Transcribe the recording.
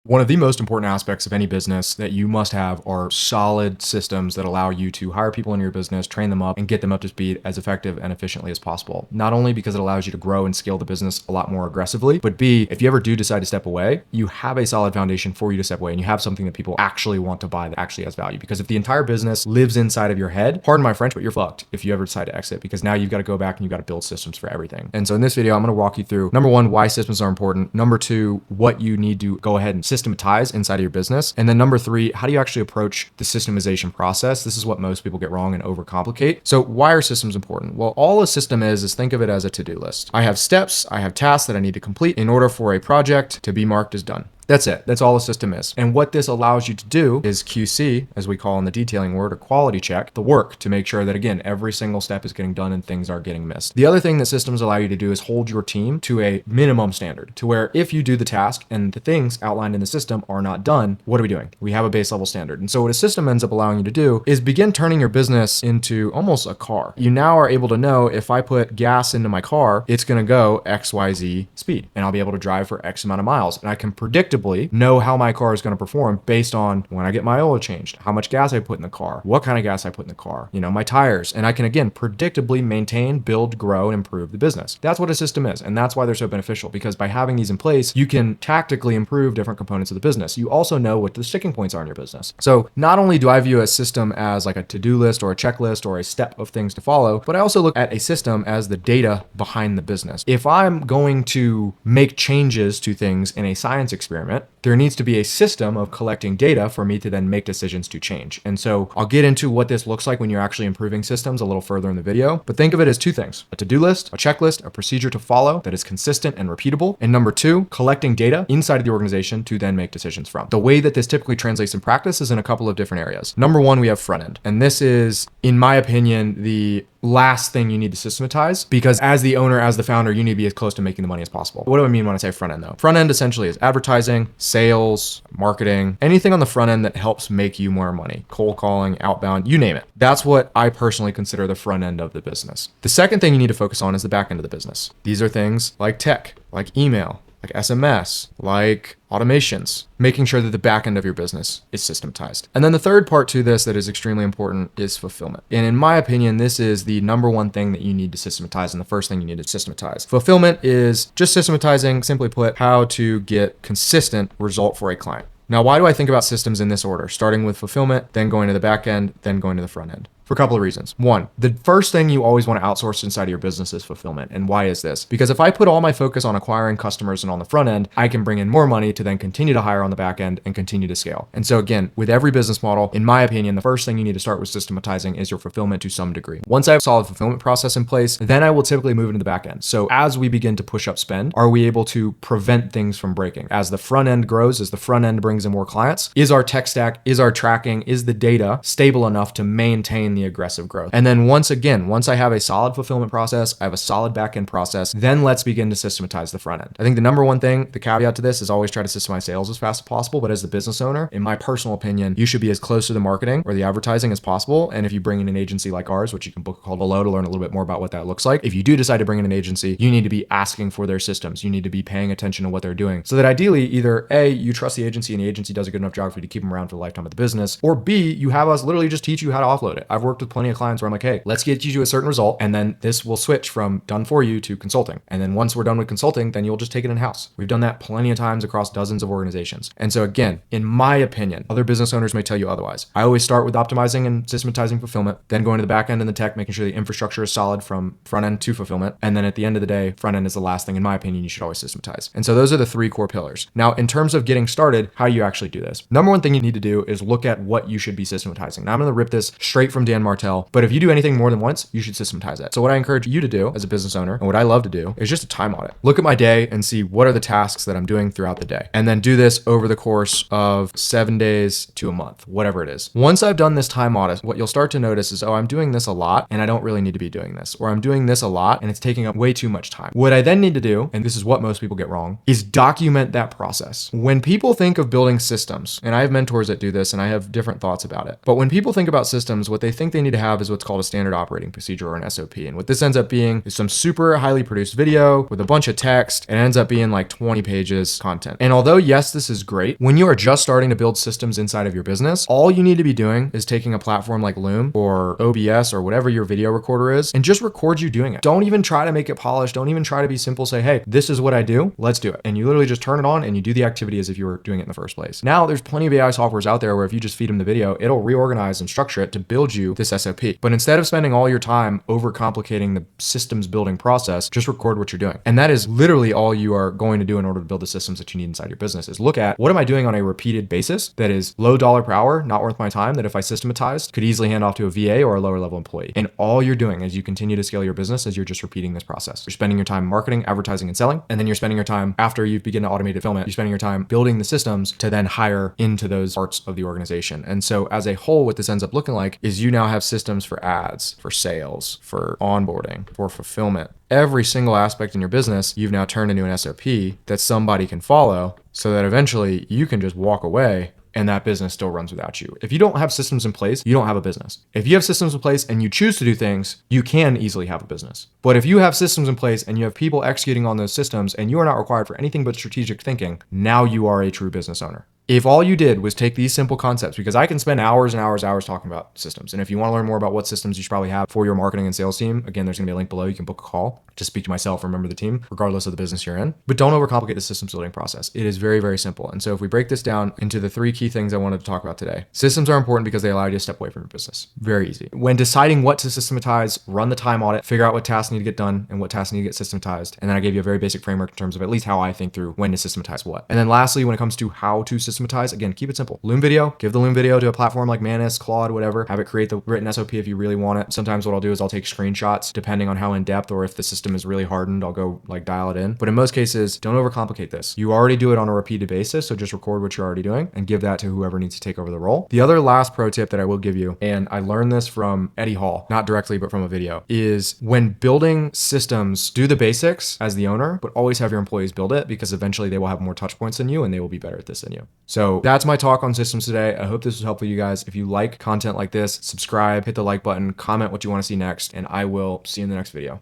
One of the most important aspects of any business that you must have are solid systems that allow you to hire people in your business, train them up, and get them up to speed as effective and efficiently as possible. Not only because it allows you to grow and scale the business a lot more aggressively, but B, if you ever do decide to step away, you have a solid foundation for you to step away and you have something that people actually want to buy that actually has value. Because if the entire business lives inside of your head, pardon my French, but you're fucked if you ever decide to exit, because now you've got to go back and you've got to build systems for everything. And so in this video, I'm going to walk you through number one, why systems are important. Number two, what you need to go ahead and systematize inside of your business. And then number three, how do you actually approach the systemization process? This is what most people get wrong and overcomplicate. So why are systems important? Well, all a system is think of it as a to-do list. I have steps, I have tasks that I need to complete in order for a project to be marked as done. That's it. That's all a system is. And what this allows you to do is QC, as we call in the detailing word, or quality check the work to make sure that, again, every single step is getting done and things are getting missed. The other thing that systems allow you to do is hold your team to a minimum standard, to where if you do the task and the things outlined in the system are not done, what are we doing? We have a base level standard. And so what a system ends up allowing you to do is begin turning your business into almost a car. You now are able to know if I put gas into my car, it's going to go XYZ speed, and I'll be able to drive for X amount of miles. And I can predictably know how my car is going to perform based on when I get my oil changed, how much gas I put in the car, what kind of gas I put in the car, my tires. And I can, again, predictably maintain, build, grow, and improve the business. That's what a system is. And that's why they're so beneficial, because by having these in place, you can tactically improve different components of the business. You also know what the sticking points are in your business. So not only do I view a system as like a to-do list or a checklist or a step of things to follow, but I also look at a system as the data behind the business. If I'm going to make changes to things in a science experiment, there needs to be a system of collecting data for me to then make decisions to change. And so I'll get into what this looks like when you're actually improving systems a little further in the video, but think of it as two things: a to-do list, a checklist, a procedure to follow that is consistent and repeatable. And number two, collecting data inside of the organization to then make decisions from. The way that this typically translates in practice is in a couple of different areas. Number one, we have front end. And this is, in my opinion, the last thing you need to systematize, because as the owner, as the founder, you need to be as close to making the money as possible. What do I mean when I say front end though? Front end essentially is advertising, sales, marketing, anything on the front end that helps make you more money. Cold calling, outbound, you name it. That's what I personally consider the front end of the business. The second thing you need to focus on is the back end of the business. These are things like tech, like email, like SMS, like automations, making sure that the back end of your business is systematized. And then the third part to this that is extremely important is fulfillment. And in my opinion, this is the number one thing that you need to systematize and the first thing you need to systematize. Fulfillment is just systematizing, simply put, how to get consistent result for a client. Now, why do I think about systems in this order? Starting with fulfillment, then going to the back end, then going to the front end. For a couple of reasons. One, the first thing you always want to outsource inside of your business is fulfillment. And why is this? Because if I put all my focus on acquiring customers and on the front end, I can bring in more money to then continue to hire on the back end and continue to scale. And so again, with every business model, in my opinion, the first thing you need to start with systematizing is your fulfillment to some degree. Once I have a solid fulfillment process in place, then I will typically move into the back end. So as we begin to push up spend, are we able to prevent things from breaking? As the front end grows, as the front end brings in more clients, is our tech stack, is our tracking, is the data stable enough to maintain the aggressive growth? And then once I have a solid fulfillment process, I have a solid back-end process, then let's begin to systematize the front end. I think the number one thing, the caveat to this, is always try to systemize sales as fast as possible. But as the business owner, in my personal opinion, you should be as close to the marketing or the advertising as possible. And if you bring in an agency like ours, which you can book a call below to learn a little bit more about what that looks like, if you do decide to bring in an agency, you need to be asking for their systems. You need to be paying attention to what they're doing, so that ideally either A, you trust the agency and the agency does a good enough job for you to keep them around for the lifetime of the business, or B, you have us literally just teach you how to offload it. I've worked with plenty of clients where I'm like, hey, let's get you to a certain result, and then this will switch from done for you to consulting. And then once we're done with consulting, then you'll just take it in-house. We've done that plenty of times across dozens of organizations. And so again, in my opinion, other business owners may tell you otherwise. I always start with optimizing and systematizing fulfillment, then going to the back end and the tech, making sure the infrastructure is solid from front end to fulfillment. And then at the end of the day, front end is the last thing, in my opinion, you should always systematize. And so those are the three core pillars. Now, in terms of getting started, how do you actually do this? Number one thing you need to do is look at what you should be systematizing. Now, I'm going to rip this straight from Dan Martell, but if you do anything more than once, you should systematize it. So what I encourage you to do as a business owner, and what I love to do, is just a time audit. Look at my day and see what are the tasks that I'm doing throughout the day. And then do this over the course of 7 days to a month, whatever it is. Once I've done this time audit, what you'll start to notice is, oh, I'm doing this a lot and I don't really need to be doing this. Or I'm doing this a lot and it's taking up way too much time. What I then need to do, and this is what most people get wrong, is document that process. When people think of building systems, and I have mentors that do this and I have different thoughts about it, but when people think about systems, what they think they need to have is what's called a standard operating procedure, or an SOP. And what this ends up being is some super highly produced video with a bunch of text, and it ends up being like 20 pages content. And although yes, this is great, when you are just starting to build systems inside of your business, all you need to be doing is taking a platform like Loom or OBS or whatever your video recorder is, and just record you doing it. Don't even try to make it polished. Don't even try to be simple. Say, hey, this is what I do. Let's do it. And you literally just turn it on and you do the activity as if you were doing it in the first place. Now there's plenty of AI softwares out there where if you just feed them the video, it'll reorganize and structure it to build you this SOP. But instead of spending all your time overcomplicating the systems building process, just record what you're doing. And that is literally all you are going to do in order to build the systems that you need inside your business, is look at what am I doing on a repeated basis that is low dollar per hour, not worth my time, that if I systematized could easily hand off to a VA or a lower level employee. And all you're doing as you continue to scale your business is you're just repeating this process. You're spending your time marketing, advertising, and selling. And then you're spending your time, after you begin to automate it, film it, you're spending your time building the systems to then hire into those parts of the organization. And so as a whole, what this ends up looking like is you now have systems for ads, for sales, for onboarding, for fulfillment. Every single aspect in your business, you've now turned into an SOP that somebody can follow, so that eventually you can just walk away and that business still runs without you. If you don't have systems in place, you don't have a business. If you have systems in place and you choose to do things, you can easily have a business. But if you have systems in place and you have people executing on those systems and you are not required for anything but strategic thinking, now you are a true business owner. If all you did was take these simple concepts, because I can spend hours and hours talking about systems. And if you want to learn more about what systems you should probably have for your marketing and sales team, again, there's going to be a link below. You can book a call. Just speak to myself or a member of the team, regardless of the business you're in. But don't overcomplicate the systems building process. It is very, very simple. And so if we break this down into the 3 key things I wanted to talk about today, systems are important because they allow you to step away from your business. Very easy. When deciding what to systematize, run the time audit, figure out what tasks need to get done and what tasks need to get systematized. And then I gave you a very basic framework in terms of at least how I think through when to systematize what. And then lastly, when it comes to how to systematize, again, keep it simple. Loom video, give the Loom video to a platform like Manus, Claude, whatever. Have it create the written SOP if you really want it. Sometimes what I'll do is I'll take screenshots depending on how in depth, or if the system is really hardened, I'll go like dial it in. But in most cases, don't overcomplicate this. You already do it on a repeated basis, so just record what you're already doing and give that to whoever needs to take over the role. The other last pro tip that I will give you, and I learned this from Eddie Hall, not directly, but from a video, is when building systems, do the basics as the owner, but always have your employees build it, because eventually they will have more touch points than you and they will be better at this than you. So that's my talk on systems today. I hope this was helpful to you guys. If you like content like this, subscribe, hit the like button, comment what you want to see next, and I will see you in the next video.